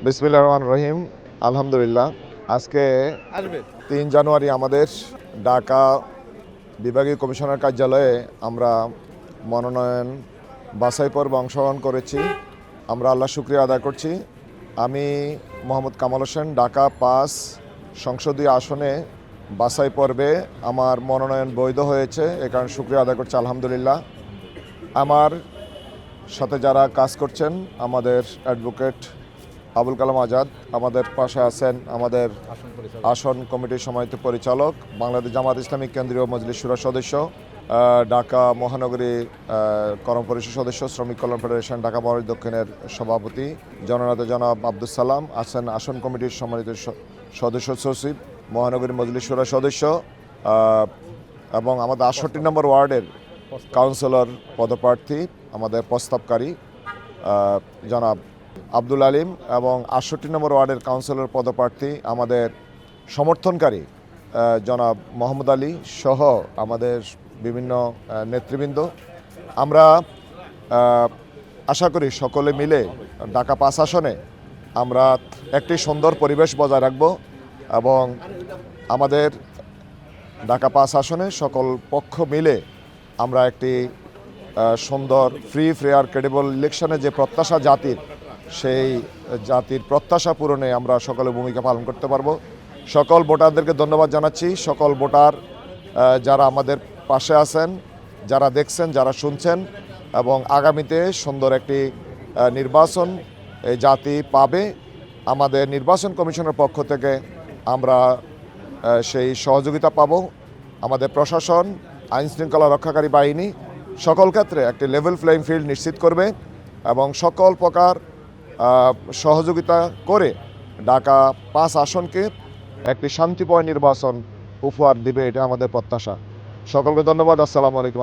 বিসমিল্লাহির রহমানির রহিম। আলহামদুলিল্লাহ, আজকে 3 জানুয়ারি আমাদের ঢাকা বিভাগীয় কমিশনার কার্যালয়ে আমরা মনোনয়ন বাছাই পর্বে অংশগ্রহণ করেছি। আমরা আল্লাহ শুকরিয়া আদায় করছি। আমি মোহাম্মদ কামাল হোসেন, ঢাকা 5 সংসদীয় আসনে বাছাই পর্বে আমার মনোনয়ন বৈধ হয়েছে, এ কারণে শুকরিয়া আদায় করছি আলহামদুলিল্লাহ। আমার সাথে যারা কাজ করছেন, আমাদের অ্যাডভোকেট আবুল কালাম আজাদ, আমাদের পাশে আছেন আমাদের আসন কমিটির সম্মানিত পরিচালক, বাংলাদেশ জামাত ইসলামী কেন্দ্রীয় মজলিস শুরা সদস্য, ঢাকা মহানগরী কর্ম পরিষদ সদস্য, শ্রমিক কল্যাণ ফেডারেশন ঢাকা মহানগরী দক্ষিণের সভাপতি জননেতা জনাব আব্দুল সালাম আছেন, আসন কমিটির সম্মানিত সদস্য সচিব, মহানগরী মজলিস শুরা সদস্য, এবং আমাদের 68 নম্বর ওয়ার্ডের কাউন্সিলর পদপ্রার্থী আমাদের প্রস্তাবকারী জনাব আব্দুল আলিম, এবং 68 নম্বর ওয়ার্ডের কাউন্সিলর পদপ্রার্থী আমাদের সমর্থনকারী জনাব মোহাম্মদ আলী সহ আমাদের বিভিন্ন নেতৃবৃন্দ। আমরা আশা করি সকলে মিলে ঢাকা 5 আসনে আমরা একটি সুন্দর পরিবেশ বজায় রাখব এবং আমাদের ঢাকা 5 আসনে সকল পক্ষ মিলে আমরা একটি সুন্দর ফ্রি ফেয়ার ক্রেডিবল ইলেকশনে যে প্রত্যাশা জাতির, সেই জাতির প্রত্যাশা পূরণে আমরা সকলে ভূমিকা পালন করতে পারবো। সকল ভোটারদেরকে ধন্যবাদ জানাচ্ছি। সকল ভোটার যারা আমাদের পাশে আছেন, যারা দেখছেন, যারা শুনছেন, এবং আগামীতে সুন্দর একটি নির্বাচন এই জাতি পাবে। আমাদের নির্বাচন কমিশনের পক্ষ থেকে আমরা সেই সহযোগিতা পাব। আমাদের প্রশাসন, আইনশৃঙ্খলা রক্ষাকারী বাহিনী সকল ক্ষেত্রে একটি লেভেল প্লেইং ফিল্ড নিশ্চিত করবে এবং সকল প্রকার সহযোগিতা করে ঢাকা 5 আসনকে একটি শান্তিময় নির্বাচন উপহার দিবে, এটা আমাদের প্রত্যাশা। সকলকে ধন্যবাদ। আসসালামু আলাইকুম।